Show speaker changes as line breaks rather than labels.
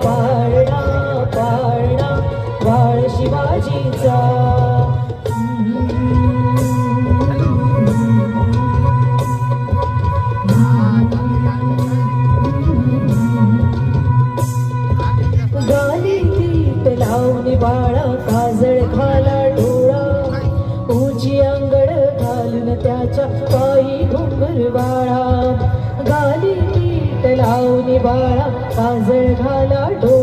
पाळणा पाळणा बाळ शिवाजीचा. गाली तीट लावणी बाळा काजळ घाला डोळा, उची अंगड घालून त्याच्या पायी घुंगर बाळा. गाली तीट लावणी बाळा काजळ घाला डोळा,